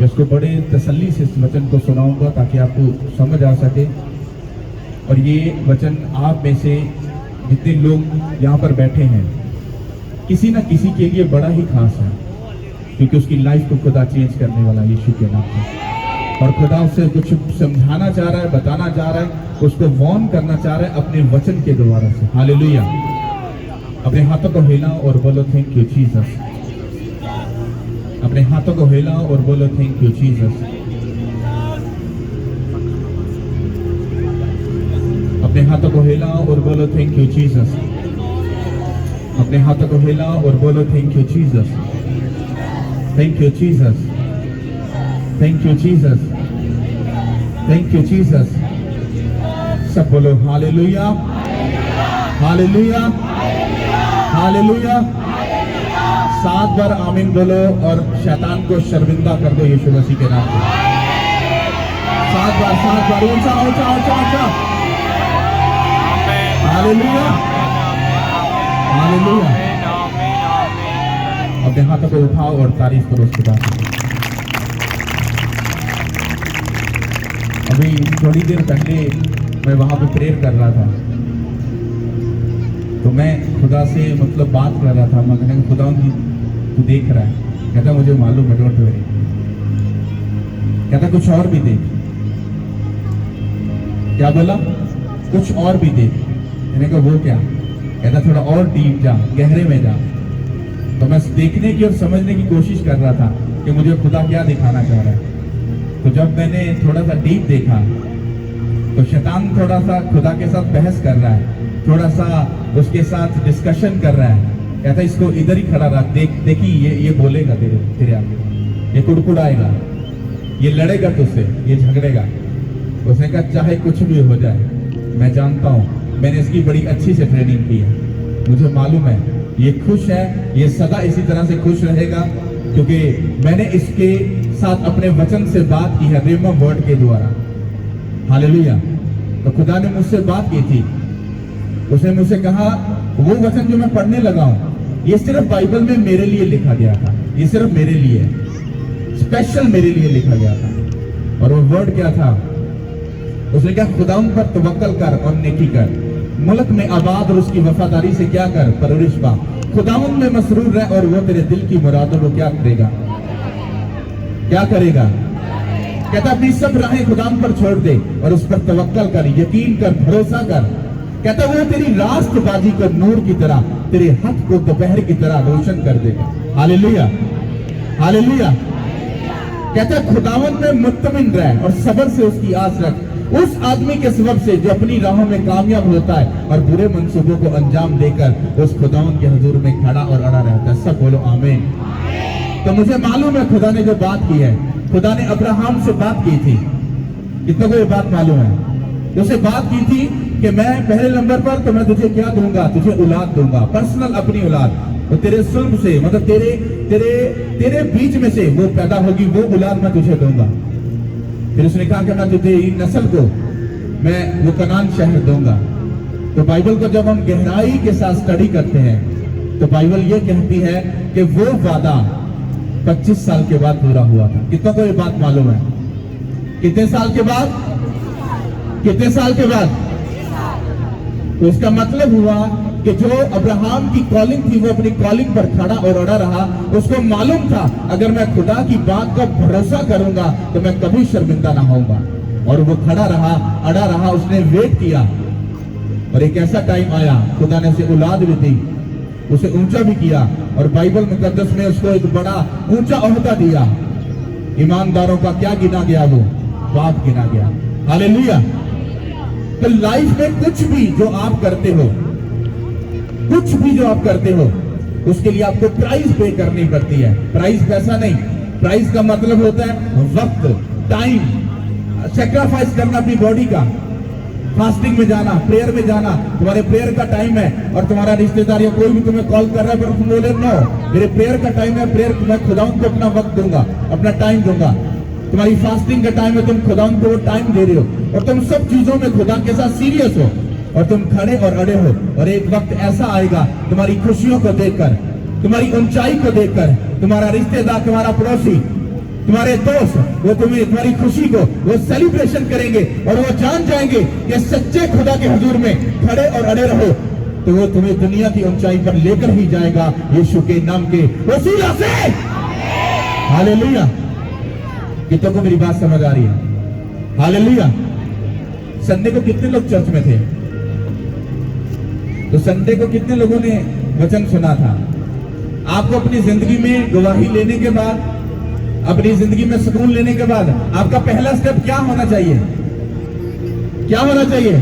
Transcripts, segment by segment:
मैं उसको बड़े तसल्ली से इस वचन को सुनाऊंगा ताकि आपको समझ आ सके। और ये वचन आप में से जितने लोग यहाँ पर बैठे हैं, किसी ना किसी के लिए बड़ा ही खास है, क्योंकि उसकी लाइफ को खुदा चेंज करने वाला यीशु के नाम से। और खुदा उससे कुछ समझाना चाह रहा है, बताना चाह रहा है, उसको वार्न करना चाह रहा है अपने वचन के द्वारा से। हालेलुया। अपने हाथों को हिलाओ और बोलो थैंक यू जीसस। अपने हाथों को हिलाओ और बोलो थैंक यू जीसस। अपने हाथों को हिलाओ और बोलो थैंक यू जीसस। अपने हाथों को हिलाओ और बोलो thank you Jesus. Thank you Jesus. Thank you Jesus. Thank you Jesus. सब बोलो हालेलुया, हालेलुया, हालेलुया। 7 बार आमीन बोलो और शैतान को शर्मिंदा कर दो यीशु मसीह के नाम पे। 7 बार, 7 बार, ऊंचा ऊंचा ऊंचा ऊंचा। Hallelujah, hallelujah. अपने हाथों को उठाओ और तारीफ करो उसके बाद। अभी थोड़ी देर पहले मैं वहां पे प्रेयर कर रहा था, तो मैं खुदा से मतलब बात कर रहा था। मैं कहने खुदा तू देख रहा है? कहता मुझे मालूम है, डोंट वरी। कहता कुछ और भी देख। क्या बोला? कुछ और भी देख। मैंने कहा वो क्या? कहता थोड़ा और डीप जा, गहरे में जा। तो मैं देखने की और समझने की कोशिश कर रहा था कि मुझे खुदा क्या दिखाना चाह रहा है। तो जब मैंने थोड़ा सा डीप देखा तो शैतान थोड़ा सा खुदा के साथ बहस कर रहा है, थोड़ा सा उसके साथ डिस्कशन कर रहा है। कहता इसको इधर ही खड़ा रख, देखी ये बोलेगा तेरे आगे, ये कुड़कुड़ाएगा, ये लड़ेगा तुझसे, ये झगड़ेगा। उसने कहा चाहे कुछ भी हो जाए, मैं जानता हूँ, मैंने इसकी बड़ी अच्छी से ट्रेनिंग की है, मुझे मालूम है ये खुश है, ये सदा इसी तरह से खुश रहेगा, क्योंकि मैंने इसके साथ अपने वचन से बात की है, रेमा वर्ड के द्वारा। हालेलुया। तो खुदा ने मुझसे बात की थी, उसने मुझसे कहा वो वचन जो मैं पढ़ने लगा हूं, ये सिर्फ बाइबल में मेरे लिए लिखा गया था, ये सिर्फ मेरे लिए, स्पेशल मेरे लिए लिखा गया था। और वो वर्ड क्या था? उसने कहा खुदाउन पर तवक्कल कर और नेकी कर, मुल्क में आबाद और उसकी वफादारी से क्या कर? परवरिश पा। खुदाउन में मसरूर रह और वो तेरे दिल की मुरादों को क्या करेगा? क्या करेगा? कहता अपनी सब राहें खुदाउन पर छोड़ दे और उस पर तवक्कल कर, यकीन कर, भरोसा कर। कहता वो तेरी रास्तबाजी को नूर की तरह, तेरे हक को दोपहर की तरह रोशन कर देगा। Hallelujah, hallelujah. कहता खुदावन में मुत्तमिन रह और सब्र से उसकी आस रख, उस आदमी के सबब से जो अपनी राहों में कामयाब होता है और बुरे मंसूबों को अंजाम देकर उस खुदावन के हुजूर में खड़ा और अड़ा रहता है। सब बोलो आमीन। तो मुझे मालूम है खुदा ने जो बात की है, खुदा ने अब्राहम से बात की थी। कितना को ये बात मालूम है? तो उसे बात की थी कि मैं पहले नंबर पर तो मैं तुझे क्या दूंगा? तुझे औलाद दूंगा, पर्सनल अपनी औलाद। तो तेरे सुल्ब से, मतलब तेरे बीच में से वो पैदा होगी, वो औलाद मैं तुझे दूंगा। फिर उसने कहा कि मैं तुझे नस्ल को मैं वो कनान शहर दूंगा। तो बाइबल को जब हम गहराई के साथ स्टडी करते हैं तो बाइबल ये कहती है कि वो वादा 25 साल के बाद पूरा हुआ था। कितना को ये बात मालूम है? कितने साल के बाद? कितने साल के बाद? तो इसका मतलब हुआ कि जो अब्राहम की कॉलिंग थी वो अपनी कॉलिंग पर खड़ा और अड़ा रहा। उसको मालूम था अगर मैं खुदा की बात का भरोसा करूंगा तो मैं कभी शर्मिंदा ना होऊंगा। और वो खड़ा रहा, अड़ा रहा, उसने वेट किया। और एक ऐसा टाइम आया, खुदा ने उसे औलाद भी दी, उसे ऊंचा भी किया और बाइबल मुकद्दस में उसको एक बड़ा ऊंचा ओहदा दिया। ईमानदारों का क्या गिना गया? वो बाप गिना गया। हालेलुया। तो लाइफ में कुछ भी जो आप करते हो, कुछ भी जो आप करते हो, उसके लिए आपको प्राइस पे करनी पड़ती है। प्राइस पैसा नहीं, प्राइस का मतलब होता है वक्त, टाइम, सैक्रिफाइस करना अपनी बॉडी का। फास्टिंग में जाना, प्रेयर में जाना, तुम्हारे प्रेयर का टाइम है और तुम्हारा रिश्तेदार या कोई भी तुम्हें कॉल कर रहा है, पर तुम बोले नो मेरे प्रेयर का टाइम है, प्रेयर मैं खुदाउन को अपना वक्त दूंगा, अपना टाइम दूंगा। तुम्हारी फास्टिंग का टाइम है, तुम खुदाउन को वो टाइम दे रहे हो और तुम सब चीजों में खुदा के साथ सीरियस हो और तुम खड़े और अड़े हो। और एक वक्त ऐसा आएगा तुम्हारी खुशियों को देखकर, तुम्हारी ऊंचाई को देखकर, तुम्हारा रिश्तेदार, तुम्हारा पड़ोसी तुम्हारे दोस्त वो तुम्हारी खुशी को वो सेलिब्रेशन करेंगे और वो जान जाएंगे कि सच्चे खुदा के हुजूर में खड़े और अड़े रहो तो वो तुम्हें दुनिया की ऊंचाई पर लेकर ही जाएगा यीशु के नाम के वसीला से। हालेलुया। कितनों को मेरी बात समझ आ रही है? हालेलुया। संडे को कितने लोग चर्च में थे? तो संडे को कितने लोगों ने वचन सुना था? आपको अपनी जिंदगी में गवाही लेने के बाद, अपनी जिंदगी में सुकून लेने के बाद आपका पहला स्टेप क्या होना चाहिए? क्या होना चाहिए?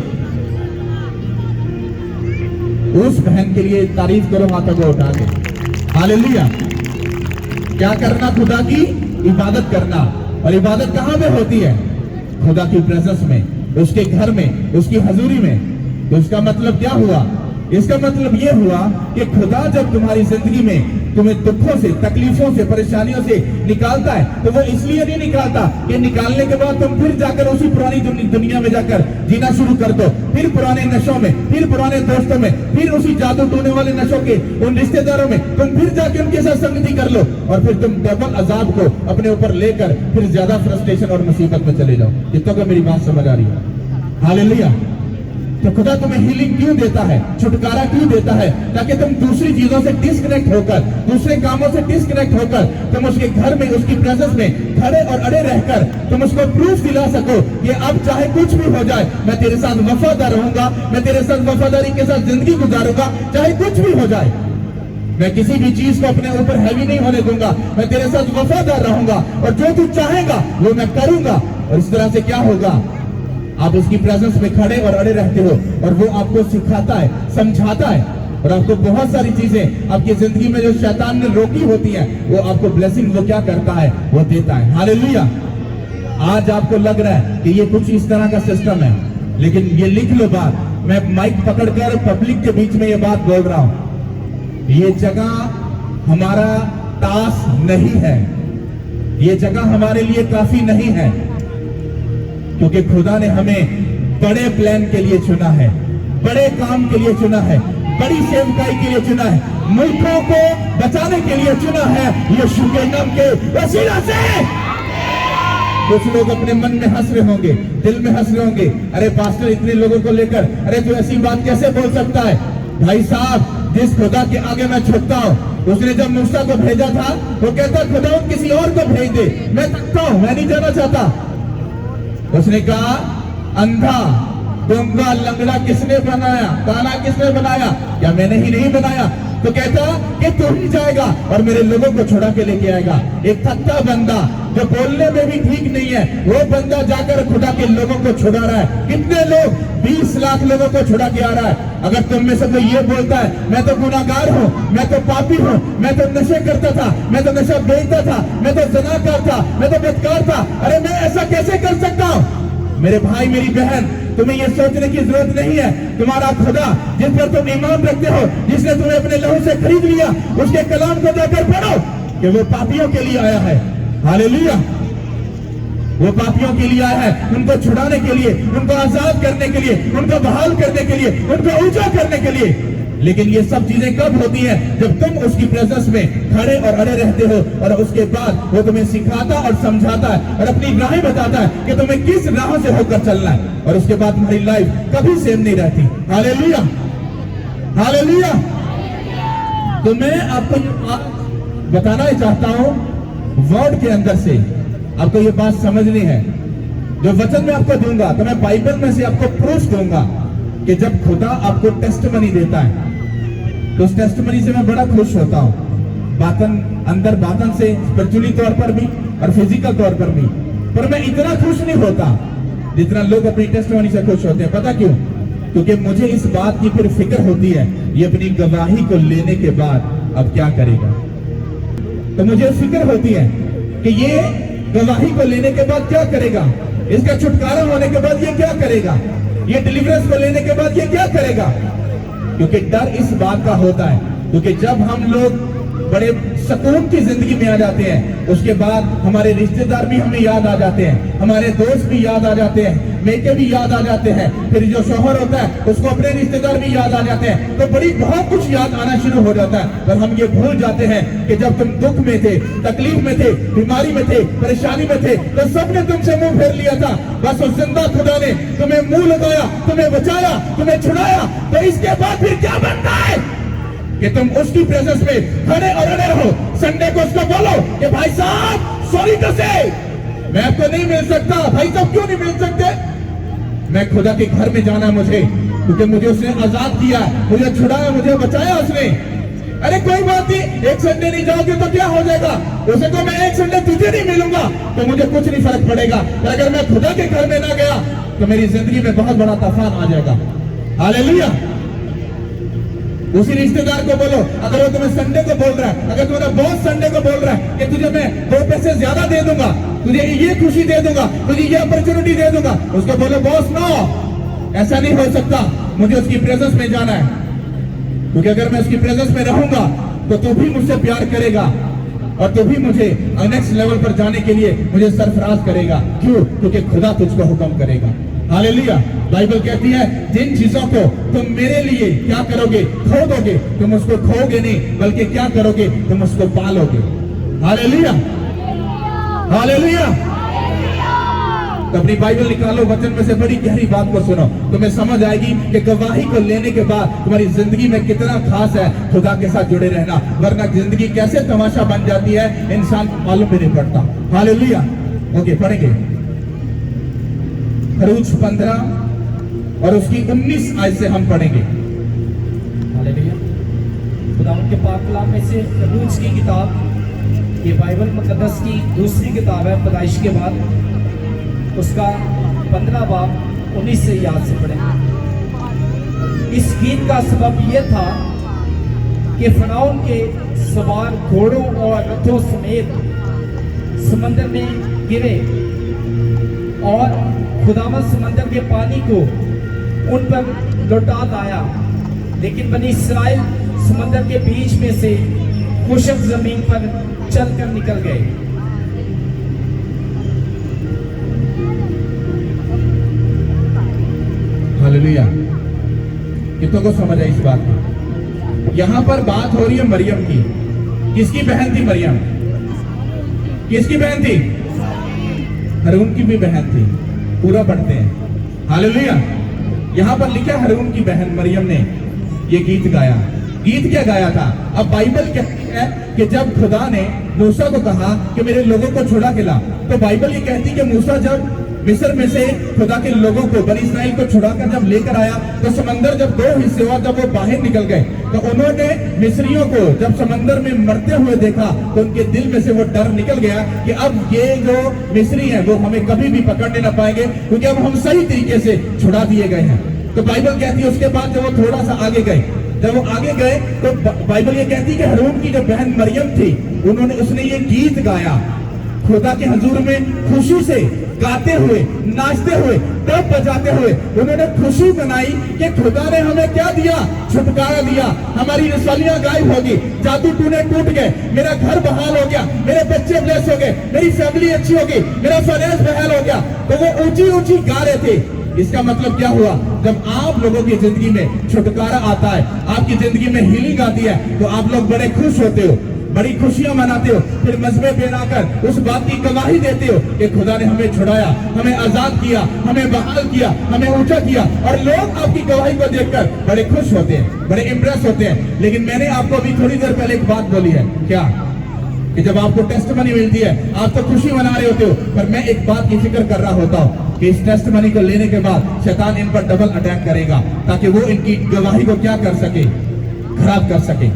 उस बहन के लिए तारीफ करो हाथों को उठा के। हालेलुया। क्या करना? खुदा की इबादत करना। और इबादत कहां पे होती है? खुदा की प्रेजेंस में, उसके घर में, उसकी हजूरी में। तो इसका मतलब क्या हुआ? इसका मतलब यह हुआ कि खुदा जब तुम्हारी जिंदगी में तुम्हें दुखों से, तकलीफों से, परेशानियों से निकालता है तो वो इसलिए नहीं निकालता कि निकालने के बाद तुम फिर जाकर उसी पुरानी दुनिया में जाकर जीना शुरू कर दो, फिर पुराने नशों में, फिर पुराने दोस्तों में, फिर उसी जादू टोने वाले नशों के उन रिश्तेदारों में तुम फिर जाकर उनके साथ संगति कर लो और फिर तुम डबल अजाब को अपने ऊपर लेकर फिर ज्यादा फ्रस्ट्रेशन और मुसीबत में चले जाओ। कितनों को मेरी बात समझ आ रही है? हालेलुया। तो खुदा तुम्हें हीलिंग क्यों देता है? छुटकारा क्यों देता है? ताकि तुम दूसरी चीजों से डिस्कनेक्ट होकर, दूसरे कामों से डिस्कनेक्ट होकर तुम उसके घर में, उसकी प्रेजेंस में खड़े और अड़े रहकर तुम उसको प्रूफ दिला सको कि अब चाहे कुछ भी हो जाए मैं तेरे साथ वफादार रहूंगा, मैं तेरे साथ वफादारी के साथ जिंदगी गुजारूंगा, चाहे कुछ भी हो जाए। मैं किसी भी चीज को अपने ऊपर हैवी नहीं होने दूंगा, मैं तेरे साथ वफादार रहूंगा और जो तू चाहेगा वो मैं करूंगा। और इस तरह से क्या होगा? आप उसकी प्रेजेंस में खड़े और अड़े रहते हो और वो आपको सिखाता है, समझाता है और आपको बहुत सारी चीजें आपकी जिंदगी में जो शैतान ने रोकी होती है वो आपको ब्लेसिंग वो क्या करता है? वो देता है। हालेलुया। आज आपको लग रहा है कि ये कुछ इस तरह का सिस्टम है, लेकिन ये लिख लो बात, मैं माइक पकड़कर पब्लिक के बीच में ये बात बोल रहा हूं, ये जगह हमारा तास नहीं है, ये जगह हमारे लिए काफी नहीं है, क्योंकि खुदा ने हमें बड़े प्लान के लिए चुना है, बड़े काम के लिए चुना है, बड़ी सेवकाई के लिए चुना है, मुल्कों को बचाने के लिए चुना है यीशु के नाम के वसीला से। कुछ लोग अपने मन में हंस रहे होंगे, दिल में हंस रहे होंगे, अरे पास्टर इतने लोगों को लेकर अरे तू ऐसी बात कैसे बोल सकता है? भाई साहब, जिस खुदा के आगे मैं झुकता हूं, उसने जब मूसा को भेजा था वो कहता खुदा किसी और को भेज दे, मैं थकता हूं, मैं नहीं जाना चाहता। उसने कहा अंधा, गूंगा, लंगड़ा किसने बनाया? काना किसने बनाया? क्या मैंने ही नहीं बनाया? तो कहता कि तू ही जाएगा और मेरे लोगों को छुड़ा के लेके आएगा। एक थक्का बंदा जो बोलने में भी ठीक नहीं है, वो बंदा जाकर खुदा के लोगों को छुड़ा रहा है। कितने लोग? 20 लाख लोगों को छुड़ा के आ रहा है। अगर तुम में से कोई ये बोलता है मैं तो गुनाहगार हूँ, मैं तो पापी हूँ, मैं तो नशे करता था, मैं तो नशा बेचता था, मैं तो जनाकार था, मैं तो बदकार था, अरे मैं ऐसा कैसे कर सकता हूँ? मेरे भाई, मेरी बहन, तुम्हें यह सोचने की जरूरत नहीं है। तुम्हारा खुदा जिस पर तुम ईमान रखते हो, जिसने तुम्हें अपने लहू से खरीद लिया, उसके कलाम को जाकर पढ़ो कि वो पापियों के लिए आया है। हालेलुया। वो पापियों के लिए आया है, उनको छुड़ाने के लिए, उनको आजाद करने के लिए, उनको बहाल करने के लिए, उनको ऊंचा करने के लिए। लेकिन ये सब चीजें कब होती हैं? जब तुम उसकी प्रेजेंस में खड़े और अड़े रहते हो और उसके बाद वो तुम्हें सिखाता और समझाता है और अपनी राहें बताता है कि तुम्हें किस राह से होकर चलना है, और उसके बाद तुम्हारी लाइफ कभी सेम नहीं रहती। Hallelujah, hallelujah. तो मैं आपको ये बात बताना चाहता हूं, वर्ड के अंदर से आपको ये बात समझनी है। जो वचन मैं आपको दूंगा तो मैं बाइबल में से आपको प्रूफ दूंगा कि जब खुदा आपको टेस्टमनी देता है तो उस टेस्टमनी से मैं बड़ा खुश होता हूं, बातन अंदर बातन से, स्पिरिचुअली तौर पर भी और फिजिकल तौर पर भी। पर मैं इतना खुश नहीं होता जितना लोग अपनी टेस्टमनी से खुश होते हैं। पता क्यों? क्योंकि मुझे इस बात की फिर फिक्र होती है ये अपनी गवाही को लेने के बाद अब क्या करेगा। तो मुझे फिक्र होती है कि ये गवाही को लेने के बाद क्या करेगा, इसका छुटकारा होने के बाद ये क्या करेगा, ये डिलीवरेंस को लेने के बाद ये क्या करेगा। क्योंकि डर इस बात का होता है, क्योंकि जब हम लोग बड़े सुकून की जिंदगी में आ जाते हैं। उसके बाद हमारे रिश्तेदार भी हमें याद आ जाते हैं, हमारे दोस्त भी याद आ जाते हैं, मेके भी याद आ जाते हैं, फिर जो शौहर होता है उसको अपने रिश्तेदार भी याद आ जाते हैं। तो बड़ी बहुत कुछ याद आना शुरू हो जाता है। पर हम ये भूल जाते हैं कि जब तुम दुख में थे, तकलीफ में थे, बीमारी में थे, परेशानी में थे, तो सबने तुमसे मुंह फेर लिया था। बस उस जिंदा खुदा ने तुम्हें मुंह लगाया, तुम्हें बचाया, तुम्हें छुड़ाया। तो इसके बाद फिर क्या बनता है कि तुम उसकी प्रेजेंस में खड़े और अड़े रहो। संडे को उसको बोलो कि भाई साहब सॉरी टू से मैं आपको नहीं मिल सकता। भाई साहब क्यों नहीं मिल सकते? मैं खुदा के घर में जाना मुझे, क्योंकि मुझे उसने आजाद किया, मुझे छुड़ाया, मुझे बचाया उसने। अरे कोई बात नहीं, एक संडे नहीं जाओगे तो क्या हो जाएगा? उसे तो मैं एक संडे तुझे नहीं मिलूंगा तो मुझे कुछ नहीं फर्क पड़ेगा। पर अगर मैं खुदा के घर में ना गया तो मेरी जिंदगी में बहुत बड़ा तूफान आ जाएगा। हालेलुया। उसी रिश्तेदार को बोलो, अगर वो तुम्हें संडे को बोल रहा है, अगर तुम्हारा बॉस संडे को बोल रहा है कि तुझे मैं 2 पैसे ज्यादा दे दूंगा, तुझे ये खुशी दे दूंगा, तुझे ये अपॉर्चुनिटी दे दूंगा, उसको बोलो बॉस नो, ऐसा नहीं हो सकता, मुझे उसकी प्रेजेंस में जाना है। क्योंकि अगर मैं उसकी प्रेजेंस में रहूंगा तो तू भी मुझसे प्यार करेगा और तू भी मुझे नेक्स्ट लेवल पर जाने के लिए मुझे सरफराज करेगा। क्यों? क्योंकि खुदा तुझको हुक्म करेगा। हालेलुया। बाइबल कहती है जिन चीजों को तुम मेरे लिए क्या करोगे, खो दोगे, तुम उसको खोगे नहीं, बल्कि क्या करोगे, तुम उसको पालोगे। Hallelujah, hallelujah. तो अपनी बाइबल निकालो, वचन में से बड़ी गहरी बात को सुनो, तुम्हें समझ आएगी कि गवाही को लेने के बाद तुम्हारी जिंदगी में कितना खास है खुदा के साथ जुड़े रहना। वरना जिंदगी कैसे तमाशा बन जाती है इंसान को मालूम भी नहीं पड़ता। हालेलुया। ओके, पढ़ेंगे खरूज 15 और उसकी 19 आयत से हम पढ़ेंगे। हालेलुया। खुदावंद के पाक कलाम में से खरूज की किताब, ये बाइबल मुकद्दस की दूसरी किताब है पैदाइश के बाद, उसका 15 बाब 19 से याद से पढ़ेंगे। इस गीत का सबब यह था कि फरौन के सवार घोड़ों और रथों समेत समंदर में गिरे और खुदावंद समंदर के पानी को उन पर लौटा लाया। लेकिन बनी इस्राएल समंदर के बीच में से खुशक जमीन पर चलकर निकल गए। हालेलुया। कितनों को समझ है इस बात में? यहां पर बात हो रही है मरियम की। किसकी बहन थी मरियम? किसकी बहन थी? हारून की भी बहन थी। पूरा पढ़ते हैं। हालेलुया। यहां पर लिखा हारून की बहन मरियम ने ये गीत गाया। गीत क्या गाया था? अब बाइबल कहती है कि जब खुदा ने मूसा को कहा कि मेरे लोगों को छुड़ा के ला, तो बाइबल ये कहती कि मूसा जब मिस्र में से खुदा के लोगों को, बनी इस्राएल को छुड़ाकर जब लेकर आया, तो समंदर जब 2 हिस्से हुआ, जब वो बाहर निकल गए तो उन्होंने मिस्रियों को जब समंदर में मरते हुए देखा तो उनके दिल में से वो डर निकल गया कि अब ये जो मिस्री हैं वो हमें कभी भी पकड़ने ना पाएंगे, क्योंकि अब हम सही तरीके से छुड़ा दिए गए हैं। तो बाइबल कहती है उसके बाद जब वो थोड़ा सा आगे गए, जब वो आगे गए तो बाइबल ये कहती है कि हारून की जो बहन मरियम थी, उसने ये गीत गाया खुदा के हजूर में, खुशी से गाते हुए, नाचते हुए, तब बजाते हुए उन्होंने खुशी मनाई कि खुदा ने हमें क्या दिया? छुटकारा दिया। हमारी रसवालियां गायब होगी, जादू टूने टूट गए, मेरा घर बहाल हो गया, मेरे बच्चे ब्लेस हो गए, मेरी फैमिली अच्छी होगी, मेरा फाइनेंस बहाल हो गया। तो वो ऊंची ऊंची गा रहे थे। इसका मतलब क्या हुआ? जब आप लोगों की जिंदगी में छुटकारा आता है, आपकी जिंदगी में हीलिंग आती है, तो आप लोग बड़े खुश होते हो, बड़ी खुशियां मनाते हो, फिर मजमे पे आकर उस बात की गवाही देते हो कि खुदा ने हमें छुड़ाया, हमें आजाद किया, हमें बहाल किया, हमें ऊंचा किया। और लोग आपकी गवाही को देखकर बड़े खुश होते हैं, बड़े इंप्रेस होते हैं। लेकिन मैंने आपको अभी थोड़ी देर पहले एक बात बोली है, क्या? कि जब आपको टेस्टमनी मिलती है आप तो खुशी मना रहे होते हो, पर मैं एक बात की फिक्र कर रहा होता हूँ कि इस टेस्टमनी को लेने के बाद शैतान इन पर डबल अटैक करेगा, ताकि वो इनकी गवाही को क्या कर सके? खराब कर सके।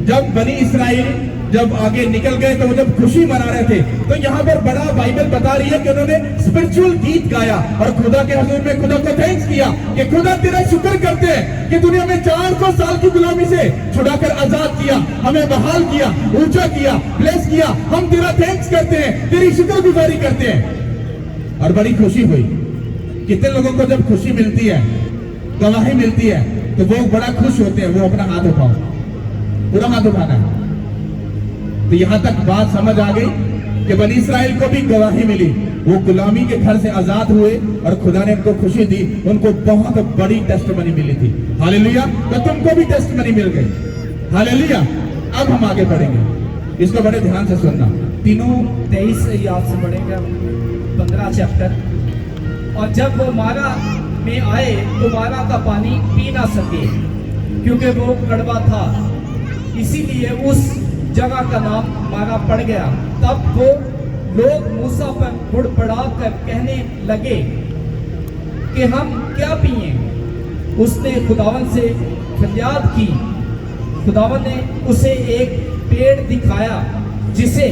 जब बनी इस्राएल जब आगे निकल गए तो वो जब खुशी मना रहे थे, तो यहाँ पर बड़ा बाइबल बता रही है कि उन्होंने स्पिरिचुअल गीत गाया और खुदा के हजूर में खुदा को थैंक्स किया कि खुदा तेरा शुक्र करते हैं कि तूने हमें 400 साल की गुलामी से छुड़ाकर आजाद किया, हमें बहाल किया, ऊंचा किया, ब्लेस किया। हम तेरा थैंक्स करते हैं, तेरी शुक्रगुजारी करते हैं। और बड़ी खुशी हुई। कितने लोगों को जब खुशी मिलती है, गवाही मिलती है, तो वो बड़ा खुश होते हैं। वो अपना हाथ उठाओ, पूरा हाथ उठाना है। तो यहां तक बात समझ आ गई कि बनी इसराइल को भी गवाही मिली, वो गुलामी के घर से आजाद हुए और खुदा ने उनको खुशी दी, उनको बहुत बड़ी टेस्टमनी मिली थी। हालेलुया। तो तुमको भी टेस्टमनी मिल गई। हालेलुया। अब हम आगे बढ़ेंगे, इसको बड़े ध्यान से सुनना। तीनों 23 याद से पढ़ेगा 15 चैप्टर। और जब वो मारा में आए तो मारा का पानी पी ना सके क्योंकि वो कड़वा था, इसीलिए उस जगह का नाम मारा पड़ गया। तब वो लोग मूसा पर बुड़बड़ा कर कहने लगे कि हम क्या पिए। उसने खुदावन से फरियाद की। खुदावन ने उसे एक पेड़ दिखाया जिसे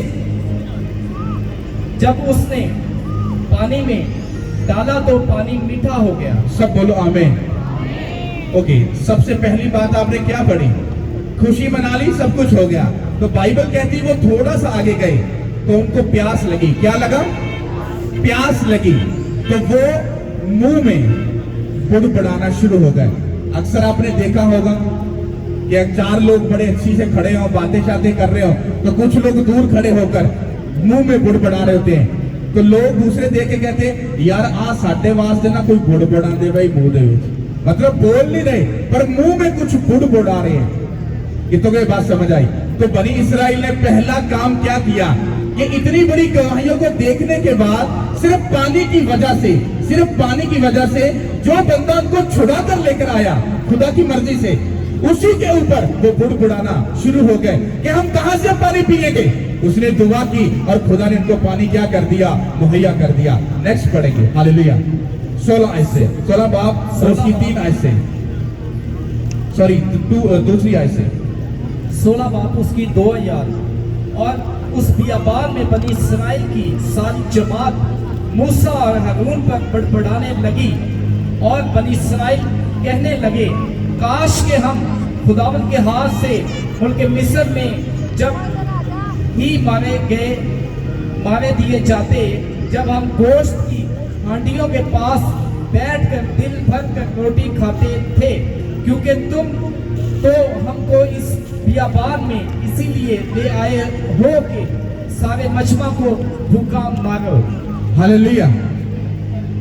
जब उसने पानी में डाला तो पानी मीठा हो गया। सब बोलो आमीन। ओके, सबसे पहली बात आपने क्या पढ़ी? खुशी मना ली, सब कुछ हो गया। तो बाइबल कहती वो थोड़ा सा आगे गए तो उनको प्यास लगी। क्या लगा? प्यास लगी। तो वो मुंह में बुड़बुड़ाना शुरू हो गए। अक्सर आपने देखा होगा कि 4 लोग बड़े अच्छी से खड़े हो, बातें शातें कर रहे हो, तो कुछ लोग दूर खड़े होकर मुंह में बुड़बुड़ा रहे होते हैं। तो लोग दूसरे देख के कहते यार आ साडे वास्ते ना कोई बुड़बुड़ा दे भाई मुंह दे विच। मतलब बोल नहीं रहे पर मुंह में कुछ बुड़बुड़ा रहे हैं। ये तो कोई बात समझ आई? तो बनी इसराइल ने पहला काम क्या किया कि इतनी बड़ी गवाहियों को देखने के बाद सिर्फ पानी की वजह से जो बंदा उनको छुड़ा कर लेकर आया खुदा की मर्जी से, उसी के ऊपर वो बुड़बुड़ाना शुरू हो गए कि हम कहां से पानी पिएंगे। उसने दुआ की और खुदा ने उनको पानी क्या कर दिया? मुहैया कर दिया। नेक्स्ट पढ़ेंगे। हालेलुया। 16 आयत से, 16 बाब और उसकी 3 आयत से, सॉरी दूसरी आयत से, 16 बाप उसकी 2 आयत। और उस बियाबान में बनी इसराइल की सारी जमात मूसा और हारून पर बड़बड़ाने लगी और बनी इसराइल कहने लगे काश के हम खुदावंद के हाथ से उनके मिस्र में जब ही मारे दिए जाते, जब हम गोश्त की हांडियों के पास बैठकर दिल भर कर रोटी खाते थे, क्योंकि तुम तो हमको इस बियाबान में इसीलिए ले आए हो कि सारे मजमा को भूखा मारो। हालेलुया।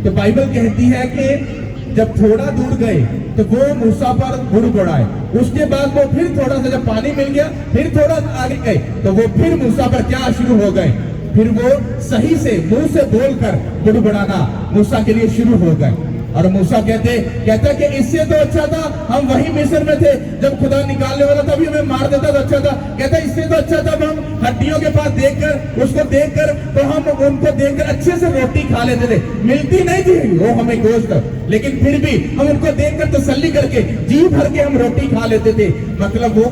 तो बाइबल कहती है कि जब थोड़ा दूर गए तो वो मूसा पर बुड़बुड़ाए। उसके बाद वो फिर थोड़ा सा जब पानी मिल गया फिर थोड़ा आगे गए तो वो फिर मूसा पर क्या शुरू हो गए? फिर वो सही से मुंह से बोलकर बुड़बुड़ाना मूसा के लिए शुरू हो गए। और मूसा कहते कि इससे तो अच्छा था हम वही मिस्र में थे, जब खुदा निकालने वाला था भी हमें मार देता तो अच्छा था। कहता इससे तो अच्छा था हम हड्डियों के पास देखकर उसको देखकर तो हम उनको देखकर अच्छे से रोटी खा लेते थे। मिलती नहीं थी वो हमें गोश्त, लेकिन फिर भी हम उनको देखकर तसल्ली करके जी भर के हम रोटी खा लेते थे। मतलब वो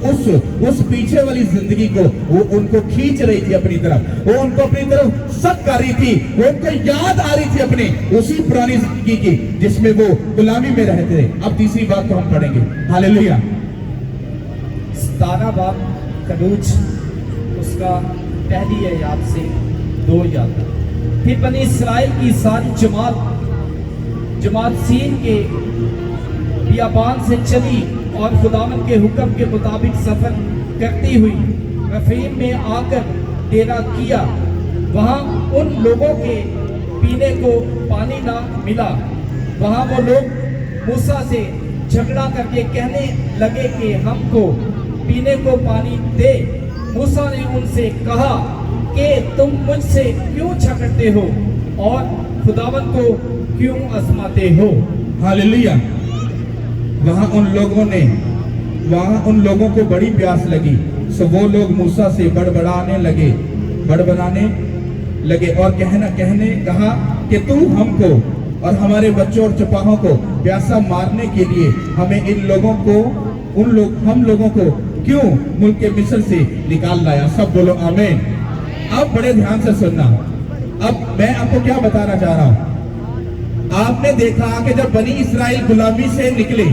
उस पीछे वाली जिंदगी को वो उनको खींच रही थी अपनी तरफ, वो उनको अपनी तरफ सक कर रही थी, वो उनको याद आ रही थी अपनी उसी पुरानी जिंदगी की जिसमें वो गुलामी में रहते थे। अब तीसरी बात तो हम पढ़ेंगे। हालेलुया। 17 बाब खरूज उसका पहली आयत से 2 आयत। फिर बनी इसराइल की सारी जमात सीन के बियाबान से चली और खुदावन के हुक्म के मुताबिक सफर करती हुई रफीम में आकर डेरा किया। वहां उन लोगों के पीने को पानी ना मिला। वहां वो लोग मूसा से झगड़ा करके कहने लगे कि हमको पीने को पानी दे। मूसा ने उनसे कहा कि तुम मुझसे क्यों झगड़ते हो और खुदावन को क्यों आजमाते हो। हालेलुया। वहां उन लोगों को बड़ी प्यास लगी, सो वो लोग मूसा से बड़बड़ाने लगे और कहने कहा कि तू हमको और हमारे बच्चों और चपाहों को प्यासा मारने के लिए हमें हम लोगों को क्यों मुल्क के मिस्र से निकाल लाया। सब बोलो आमीन। अब बड़े ध्यान से सुनना। अब मैं आपको क्या बताना चाह रहा हूं। आपने देखा कि जब बनी इसराइल गुलामी से निकले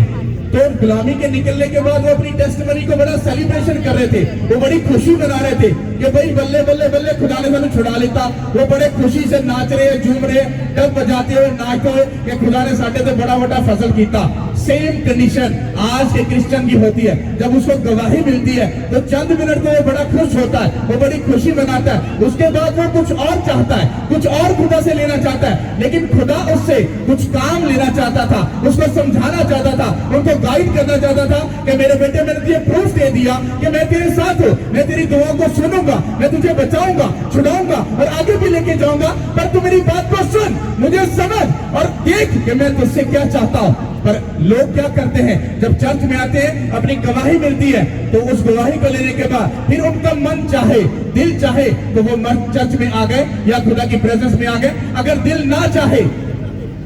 तो गुलामी के निकलने के बाद वो अपनी टेस्टमनी को बड़ा सेलिब्रेशन कर रहे थे, वो बड़ी खुशी मना रहे थे कि भाई बल्ले बल्ले बल्ले खुदा ने हमें छुड़ा लेता। वो बड़े खुशी से नाच रहे, झूम रहे, डब बजाते हुए नाचते हुए कि खुदा ने साडे ते बड़ा बड़ा फसल किया। सेम कंडीशन आज के क्रिश्चियन की होती है। जब उसको गवाही मिलती है तो चंद मिनट में वो बड़ा खुश होता है, वो बड़ी खुशी मनाता है। उसके बाद वो कुछ और चाहता है, कुछ और खुदा से लेना चाहता है, लेकिन खुदा उससे कुछ काम लेना चाहता था, उसको समझाना चाहता था, उनको गाइड करना चाहता था कि मेरे बेटे मैंने तुझे प्रूफ दे दिया कि मैं तेरे साथ हूँ, मैं तेरी दुआओं को सुनूंगा, मैं तुझे बचाऊंगा, छुड़ाऊंगा और आगे भी लेके जाऊंगा, पर तू मेरी बात को सुन, मुझे समझ और देख कि मैं तुझसे क्या चाहता हूं। पर लोग क्या करते हैं, जब चर्च में आते हैं, अपनी गवाही मिलती है तो उस गवाही को लेने के बाद फिर उनका मन चाहे, दिल चाहे तो वो मर्द चर्च में आ गए या खुदा की प्रेजेंस में आ गए। अगर दिल ना चाहे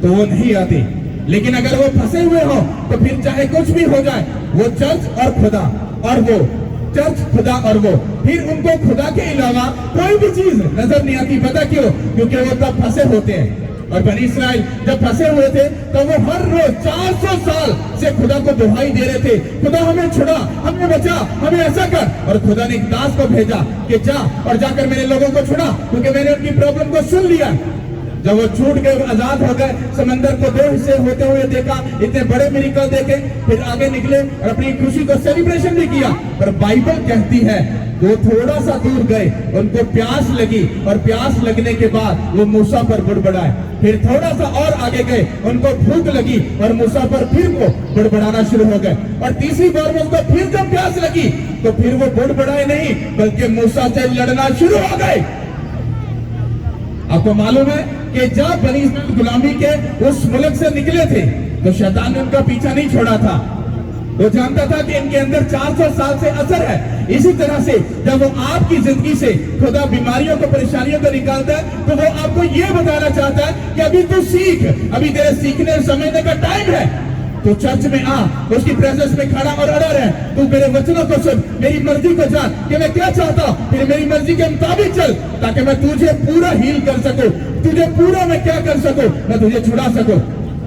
तो वो नहीं आते। लेकिन अगर वो फंसे हुए हो तो फिर चाहे कुछ भी हो जाए, वो चर्च और खुदा और वो चर्च, खुदा और वो, फिर उनको खुदा के अलावा कोई भी चीज नजर नहीं आती। पता क्यों? क्योंकि वो तब फंसे होते हैं। और बनी इस्राइल जब फंसे हुए थे तो वो हर रोज 400 साल से खुदा को दुहाई दे रहे थे, खुदा हमें छुड़ा, हमें बचा, हमें ऐसा कर। और खुदा ने एक दास को भेजा कि जा और जाकर मेरे लोगों को छुड़ा, क्योंकि मैंने उनकी प्रॉब्लम को सुन लिया। जब वो छूट गए, आजाद हो गए, समंदर को 2 हिस्से होते हुए देखा, इतने बड़े मिरेकल देखे, फिर आगे निकले और अपनी खुशी को सेलिब्रेशन भी किया। पर बाइबल कहती है वो थोड़ा सा दूर गए, उनको प्यास लगी और प्यास लगने के बाद वो मूसा पर बुड़बड़ाए। फिर थोड़ा सा और आगे गए, उनको भूख लगी और मूसा पर फिर वो बुड़बड़ाना शुरू हो गए। और तीसरी बार में उनको फिर जब प्यास लगी तो फिर वो बुड़बड़ाए नहीं, बल्कि मूसा से लड़ना शुरू हो गए। आपको मालूम है कि जब बनी इस्राइल गुलामी के उस मुल्क से निकले थे तो शैतान ने उनका पीछा नहीं छोड़ा था। वो जानता था कि इनके अंदर 400 साल से असर है। इसी तरह से जब वो आपकी जिंदगी से खुदा बीमारियों को, परेशानियों को निकालता है तो वो आपको ये बताना चाहता है कि अभी तू सीख, अभी तेरे सीखने और समझने का टाइम है। तो चर्च में आ, उसकी प्रेजेंस में खड़ा और अड़ा रहे, तू मेरे वचनों को सुन, मेरी मर्जी को जान कि मैं क्या चाहता हूं, फिर मेरी मर्जी के मुताबिक चल, ताकि मैं तुझे पूरा हील कर सकूं, तुझे पूरा मैं क्या कर सकूं, मैं तुझे छुड़ा सकूं।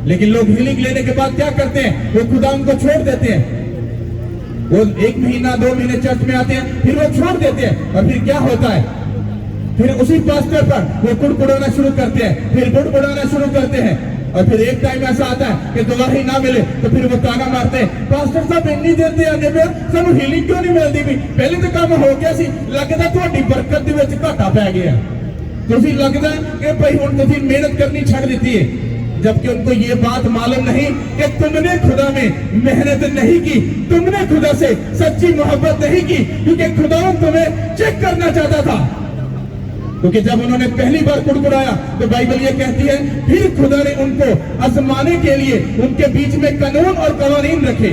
लेकिन लोग हीलिंग लेने के बाद क्या करते हैं, वो खुदा उनको छोड़ देते हैं। वो 1 महीना 2 महीने चर्च में आते हैं, फिर वो छोड़ देते हैं। और फिर क्या होता है, फिर उसी पास्टर पर वो कुड़कुड़ाना शुरू करते हैं, फिर बुड़बुड़ाना शुरू करते हैं। और फिर एक टाइम ऐसा आता है कि गवाही ना मिले तो फिर वो ताना मारते हैं, पास्टर साहब इन्नी देते आने पे सानू हीलिंग क्यों नहीं मिलती भी, पहले तो काम हो गया सी, लगता ਤੁਹਾਡੀ बरकत ਦੇ ਵਿੱਚ ਘਾਟਾ ਪੈ ਗਿਆ, ਤੁਸੀਂ लगता कि भाई हुण ਤੁਸੀਂ मेहनत करनी छड़ दी है। जबकि उनको ये बात मालूम नहीं कि तुमने खुदा में मेहनत नहीं की, तुमने खुदा से सच्ची मोहब्बत नहीं की, क्योंकि खुदा तुम्हें चेक करना चाहता था। क्योंकि जब उन्होंने पहली बार कुड़कुड़ाया तो बाइबल ये कहती है फिर खुदा ने उनको आजमाने के लिए उनके बीच में कानून और कवानीन रखे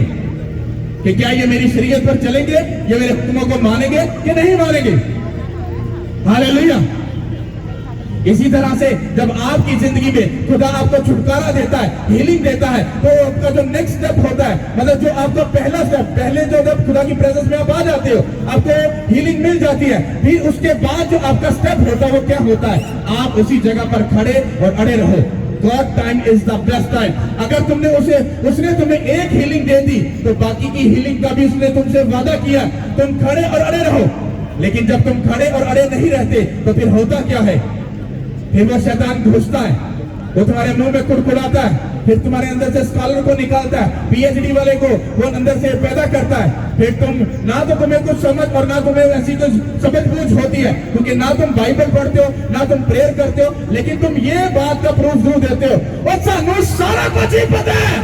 कि क्या ये मेरी शरीयत पर चलेंगे, ये मेरे हुक्मों को मानेंगे कि नहीं मानेंगे। हालेलुया। इसी तरह से जब आपकी जिंदगी में खुदा आपको छुटकारा देता है, हीलिंग देता है, तो आपका जो नेक्स्ट स्टेप होता है, मतलब जो आपका पहला स्टेप, पहले जो जब खुदा की प्रेजेंस में आप आ जाते हो, आपको हीलिंग मिल जाती है, फिर उसके बाद जो आपका स्टेप होता है वो क्या होता है, आप उसी जगह पर खड़े और अड़े रहो। God time is the best time. अगर तुमने उसने तुम्हें एक हीलिंग दे दी तो बाकी की हीलिंग का भी उसने तुमसे वादा किया, तुम खड़े और अड़े रहो। लेकिन जब तुम खड़े और अड़े नहीं रहते तो फिर होता क्या है, फिर वो शैतान घुसता है, वो तुम्हारे मुंह में कुड़कुड़ाता है, फिर तुम्हारे अंदर से स्कॉलर को निकालता है, पीएचडी वाले को वो अंदर से पैदा करता है। फिर तुम ना तो तुम्हें कुछ समझ और ना तुम्हें ऐसी कुछ समझ बूझ होती है, क्योंकि ना तुम बाइबल पढ़ते हो, ना तुम प्रेयर करते हो, लेकिन तुम ये बात का प्रूफ जरूर देते हो और सानू सारा कुछ ही पता है,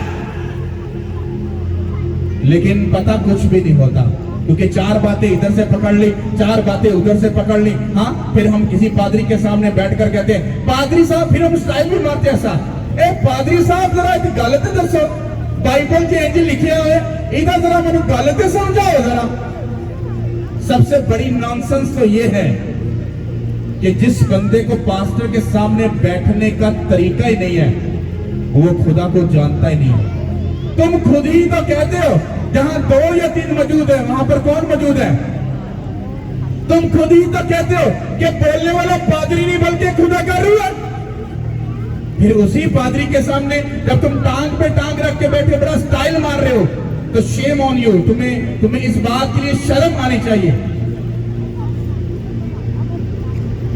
लेकिन पता कुछ भी नहीं होता। क्योंकि 4 बातें इधर से पकड़ ली, 4 बातें उधर से पकड़ ली। हाँ, फिर हम किसी पादरी के सामने बैठकर कहते हैं पादरी साहब, फिर हम स्टाइल भी मारते हैं ऐसा, ए पादरी साहब जरा एक गल ते दसो, बाइबल च इंज लिखिया है, इधर जरा मैनू गल ते समझाओ जरा। सबसे बड़ी नॉनसेंस तो ये है कि जिस बंदे को पास्टर के सामने बैठने का तरीका ही नहीं है वो खुदा को जानता ही नहीं है। तुम खुद ही तो कहते हो जहां 2 या 3 मौजूद है वहां पर कौन मौजूद है। तुम खुद ही तो कहते हो कि बोलने वाला पादरी नहीं बल्कि खुदा का रूह है। फिर उसी पादरी के सामने जब तुम टांग पे टांग रख के बैठे बड़ा स्टाइल मार रहे हो तो शेम ऑन यू, तुम्हें इस बात के लिए शर्म आनी चाहिए।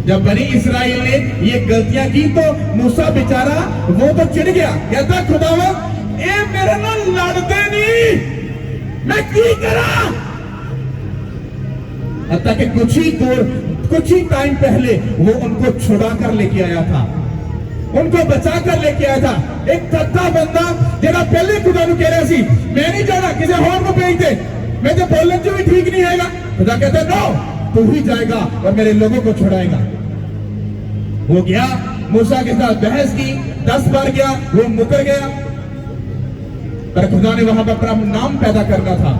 जब बनी इस्राइल ने ये गलतियां की तो मूसा बेचारा वो तो चिढ़ गया, कहता खुदावा ये मेरे नाल लड़ते नहीं, मैं की करा। हत्ता कि कुछ ही टाइम पहले वो उनको छुड़ा कर लेके आया था, उनको बचा कर लेके आया था। एक तत्ता बंदा जेड़ा पहले खुदा नु कह रहा सी मैं नहीं जाना, किसी और को भेज दे, मैं तो बोलने जो भी ठीक नहीं हैगा। खुदा कहता नो, तू ही जाएगा और मेरे लोगों को छुड़ाएगा। वो गया, मूसा के साथ बहस की, 10 बार गया, वो मुकर गया। पर खुदा ने वहां पर अपना नाम पैदा करना था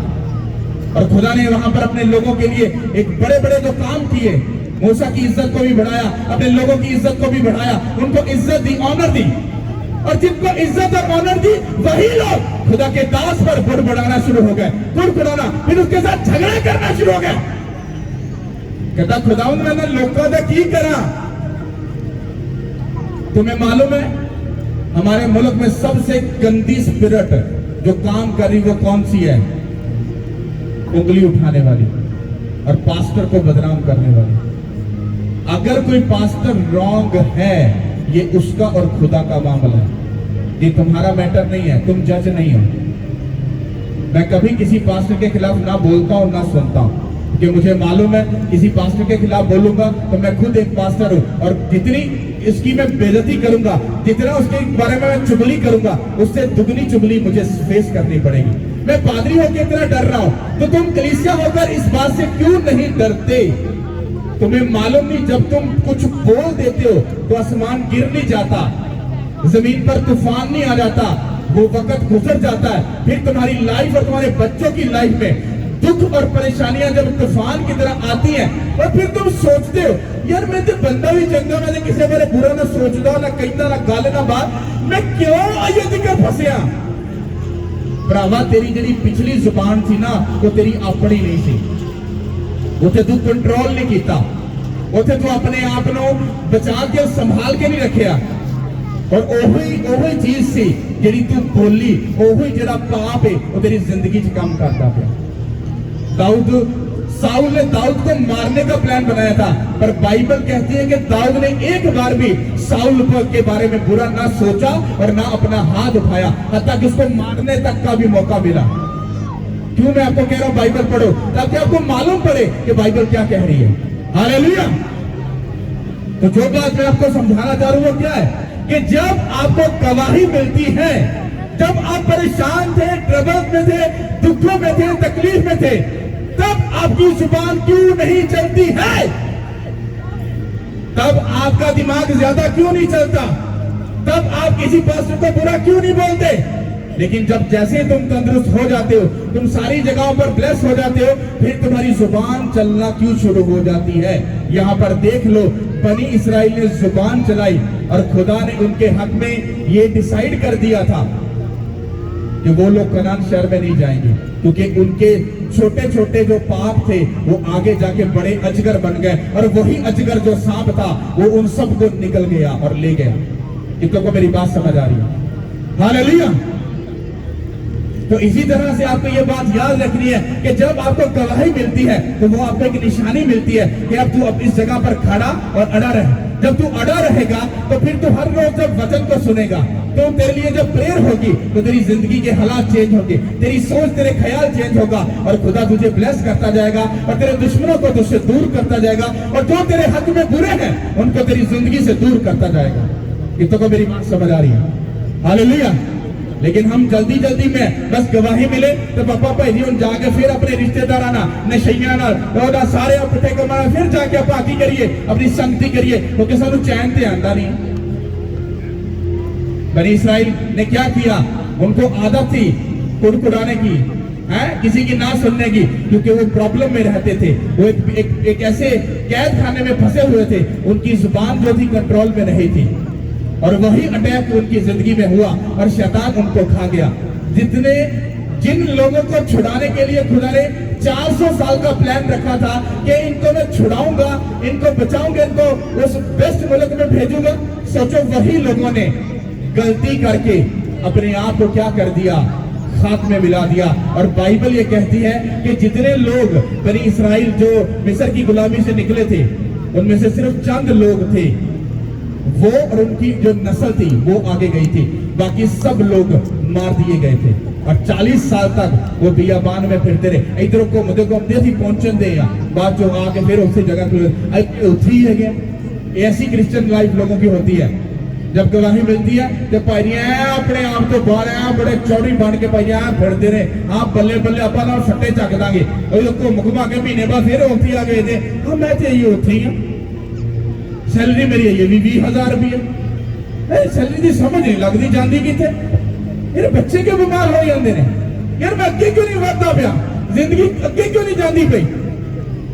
और खुदा ने वहां पर अपने लोगों के लिए एक बड़े बड़े जो काम किए, मूसा की इज्जत को भी बढ़ाया, अपने लोगों की इज्जत को भी बढ़ाया, उनको इज्जत दी, ऑनर दी। और जिनको इज्जत और ऑनर दी वही लोग खुदा के दास पर बुड़बुड़ाना शुरू हो गए, बुड़बुड़ाना, फिर उसके साथ झगड़ा करना शुरू हो गए। कहता खुदावंद मैंने लोगों ने की करा। तुम्हें मालूम है हमारे मुल्क में सबसे गंदी स्पिरिट जो काम कर रही वो कौन सी है? उंगली उठाने वाली और पास्टर को बदनाम करने वाली। अगर कोई पास्टर रॉन्ग है ये उसका और खुदा का मामला है, ये तुम्हारा मैटर नहीं है, तुम जज नहीं हो। मैं कभी किसी पास्टर के खिलाफ ना बोलता हूं ना सुनता हूं, क्योंकि मुझे मालूम है किसी पास्टर के खिलाफ बोलूंगा तो मैं खुद एक पास्टर हूं और जितनी इसकी मैं बेइज्जती करूंगा, जितना उसके बारे में मैं चुगली करूंगा, उससे दुगनी चुगली मुझे फेस करनी पड़ेगी। मैं पादरी होकर इतना डर रहा हूं तो तुम कलीसिया होकर इस बात से क्यों नहीं डरते? तुम्हें मालूम नहीं जब तुम कुछ बोल देते हो तो आसमान गिर नहीं जाता, जमीन पर तूफान नहीं आ जाता, वो वक्त गुजर जाता है। फिर तुम्हारी लाइफ और तुम्हारे बच्चों की लाइफ में दुख और परेशानियां जब तूफान की तरह आती हैं और फिर तुम सोचते हो यार मैं तो बंदा भी चंगा, मैं किसी बारे बुरा ना सोचता ना कहता ना गाले ना बात, मैं क्यों आइए दिक्कत फंसिया? भरावा तेरी जी पिछली जुबान थी ना वो तेरी अपनी नहीं थी, उसे तू कंट्रोल नहीं किया, उसे तू अपने आप को बचा के संभाल के नहीं रखिया और ओही चीज सी जी तू बोली, ओही जरा पाप है वो तेरी जिंदगी च काम करता पाया। साउल ने दाऊद को मारने का प्लान बनाया था, पर बाइबल कहती है कि दाऊद ने एक बार भी साउल के बारे में बुरा ना सोचा और ना अपना हाथ उठाया, हत्ता कि उसको मारने तक का भी मौका मिला। क्यों मैं आपको कह रहा हूं बाइबल पढ़ो, ताकि आपको मालूम पड़े कि बाइबल क्या कह रही है। हालेलुया। तो जो बात मैं आपको समझाना चाह रहा हूं वो क्या है कि जब आपको गवाही मिलती है, जब आप परेशान थे, ट्रबल में थे, दुखों में थे, तकलीफ में थे, तब आपकी जुबान क्यों नहीं चलती है? तब आपका दिमाग ज्यादा क्यों नहीं चलता? तब आप किसी पास्टर को बुरा क्यों नहीं बोलते? लेकिन जब जैसे तुम तंदुरुस्त हो जाते हो, तुम सारी जगहों पर ब्लेस हो जाते हो, फिर तुम्हारी जुबान चलना क्यों शुरू हो जाती है? यहां पर देख लो, बनी इस्राएल ने जुबान चलाई और खुदा ने उनके हक में ये डिसाइड कर दिया था कि वो लोग कनान शहर में नहीं जाएंगे, क्योंकि उनके छोटे छोटे जो पाप थे वो आगे जाके बड़े अजगर बन गए और वही अजगर जो सांप था वो उन सबको निकल गया और ले गया। कितनों को मेरी बात समझ आ रही है? हालेलुया। तो इसी तरह से आपको ये बात याद रखनी है कि जब आपको गवाही मिलती है तो वो आपको एक निशानी मिलती है कि अब तू अब इस जगह पर खड़ा और अड़ा रहे। जब तू अड़ा रहेगा तो फिर तू हर रोज जब वचन को सुनेगा तो तेरे लिए जब प्रेयर होगी तो तेरी जिंदगी के हालात चेंज होंगे, तेरी सोच, तेरे ख्याल चेंज होगा और खुदा तुझे ब्लेस करता जाएगा और तेरे दुश्मनों को तुझसे दूर करता जाएगा और जो तेरे हक में बुरे हैं उनको तेरी जिंदगी से दूर करता जाएगा। कितनों को मेरी बात समझ आ रही है? हालेलुया। लेकिन हम जल्दी जल्दी में बस गवाही मिले तो पापा भाई हम जाके फिर अपने रिश्तेदार नशइया सारे इकट्ठे कमाना, फिर जाके आप आकी करिए, अपनी संगति करिए, क्योंकि सानू चैन ते आंदा नहीं। बनी इस्राइल ने क्या किया? उनको आदत थी कुड़कुड़ाने की, है किसी की ना सुनने की, क्योंकि वो प्रॉब्लम में रहते थे, वो एक ऐसे कैद खाने में फंसे हुए थे, उनकी जुबान जो थी कंट्रोल में नहीं थी और वही अटैक उनकी जिंदगी में हुआ और शैतान उनको खा गया। जिन लोगों को छुड़ाने के लिए खुदा ने 400 साल का प्लान रखा था कि इनको मैं छुड़ाऊंगा, इनको बचाऊंगा, इनको उस बेस्ट मुल्क में भेजूंगा, सोचो वही लोगों ने गलती करके अपने आप को क्या कर दिया? खाक में मिला दिया। और बाइबल ये कहती है कि जितने लोग बनी इस्राइल जो मिस्र की गुलामी से निकले थे उनमें से सिर्फ चंद लोग थे वो और उनकी जो नस्ल थी वो आगे गई थी, बाकी सब लोग मार दिए गए थे। और 40 साल तक वो बियाबान में फिरते रहे, इधरों को मुझे ही पहुंचन दे बाद जो आके फिर उसी जगह उठी है गया। ऐसी क्रिश्चियन लाइफ लोगों की होती है। जब गवाही मिलती है तो पाइया अपने आप तो बाहर बड़े चौड़ी बन के पाइया फिरते रहे, हाँ बल्ले बल्ले आप सट्टे चक देंगे, घूम घुमा के महीने बाद फिर उठी आ गए थे, हाँ मैं तो यही उठी ही हाँ, सैलरी मेरी है भी 20,000 रुपये, सैलरी की समझ नहीं लगती जाती कितने, मेरे बच्चे क्यों बीमार हो जाते हैं यार, मैं अगे क्यों नहीं बढ़ता पाया, जिंदगी अगे क्यों नहीं जाती पई।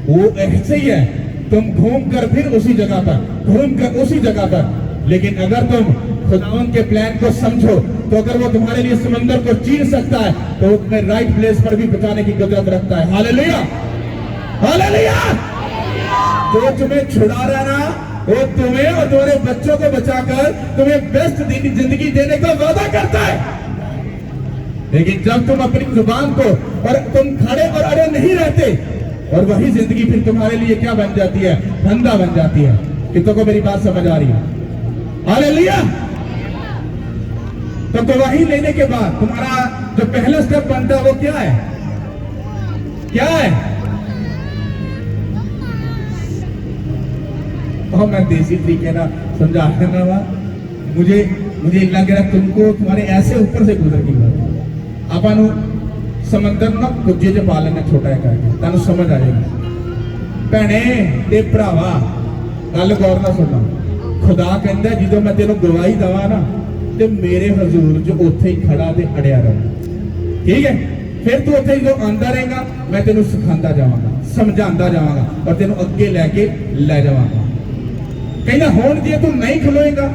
वो ऐसे ही है, तुम घूम कर फिर उसी जगह पर, घूम कर उसी जगह पर। लेकिन अगर तुम खुदावन के प्लान को समझो तो अगर वो तुम्हारे लिए समंदर को चीर सकता है तो वो तुम्हें राइट प्लेस पर भी पहुंचाने की कुदरत रखता है। Hallelujah, hallelujah. तो तुम्हें छुड़ा रहना, वो तुम्हें और तुम्हारे बच्चों को बचाकर तुम्हें बेस्ट जिंदगी देने का वादा करता है। लेकिन जब तुम अपनी जुबान को और तुम खड़े और अड़े नहीं रहते, और वही जिंदगी फिर तुम्हारे लिए क्या बन जाती है, धंधा बन जाती है। कितनों को मेरी बात समझ आ रही है? हालेलुया। तो गवाही लेने के बाद तुम्हारा जो पहला स्टेप बनता है वो क्या है? क्या है? तो मैं देसी तरीके ना समझा रहा, मुझे लग रहा तुमको तुम्हारे ऐसे ऊपर से गुजर गई आपू समंदर ना कुजे च पा लेना छोटा है करके, तुम समझ आ जाएगी। भैने ते भरावा गल गौर ना सुनना, खुदा कहता जो मैं तेन गवाही दवा ना तो मेरे हजूर जो उत्थे ही खड़ा ते अड़िया रहो, ठीक है। फिर तू उत्थे जो आंदा रहेगा, मैं तेन सिखाता जावांगा, समझाता जावांगा और तेन अगे लैके ले जावांगा। कहना हुण जे तू नहीं खलोएगा,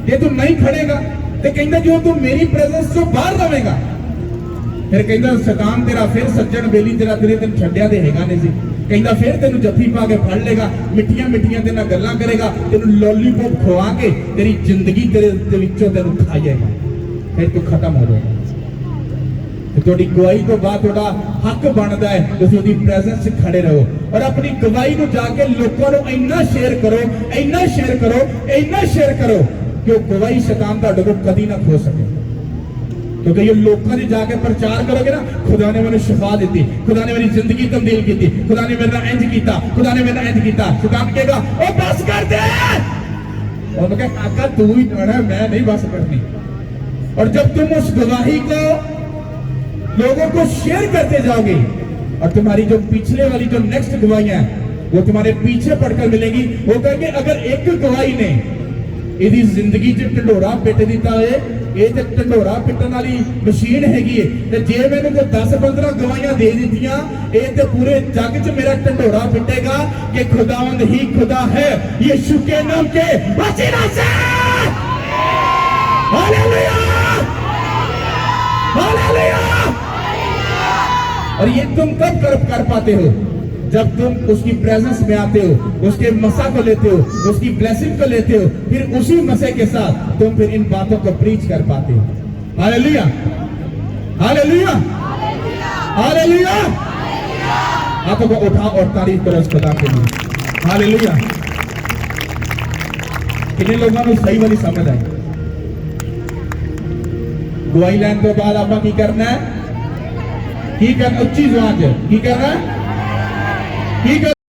जे तू नहीं खड़ेगा तो कहना जो तू मेरी प्रेजेंस चों बाहर रवेगा, फिर कहता शैतान तेरा फिर सज्जन बेली तेरा तेरे तेन छड्डिया ते हैगा नहीं सी, कहता फिर तेन जफ्फी पा के फड़ लेगा, मिठिया मिठिया तेरे नाल गल्लां करेगा, तेन लॉलीपॉप खवा के तेरी जिंदगी तेरे विचों तेन खा जाएगा, फिर तू खत्म हो जाएगा। थोड़ी गवाही तो बाद थोड़ा हक बनता है तुसीं उहदी प्रेजेंस च खड़े रहो और अपनी गवाही को जाके लोगों को इन्ना शेयर करो, इन्ना शेयर करो, इन्ना शेयर करो कि वो गवाही शैतान तुहाडे कोल कदी ना खो सके। क्योंकि ये लोगों ने जाके प्रचार करोगे ना, खुदा ने मैंने शिफा दी, खुदा ने मेरी जिंदगी तब्दील की, खुदा ने मेरा इंज किया, खुदा ने मेरा इंज किया, शैतान कहेगा ओ बस कर दे, और मैं काका तू ही जाना, मैं नहीं बस करनी। और जब तुम उस गवाही को लोगों को शेयर करते जाओगे और तुम्हारी जो पिछले वाली जो नेक्स्ट गवाहियां वो तुम्हारे पीछे पड़कर मिलेगी, वो कहेंगे अगर एक गवाही ने यदि जिंदगी च ढंडोरा पिट दिता है, ये तो ढंडोरा पिटन वाली मशीन हैगी है, ते जे मैंने को 10-15 गवाहियां दे दीतियां, ये तो पूरे जग च मेरा ढंडोरा पिटेगा कि खुदावंद ही खुदा है, यीशु के नाम के वसीला से। Hallelujah, hallelujah. और ये तुम कब कर पाते हो? जब तुम उसकी प्रेजेंस में आते हो, उसके मसा को लेते हो, उसकी ब्लेसिंग को लेते हो, फिर उसी मसे के साथ तुम फिर इन बातों को प्रीच कर पाते हो। Hallelujah, hallelujah, hallelujah. हाथों को उठाओ और तारीफ करो उस खुदा के लिए। हालेलुया। कितने लोगों को सही वाली समझ आई? गवाही लैन तो बाद आप की करना है, की करना, उच्ची जुबान च की करना है, की कर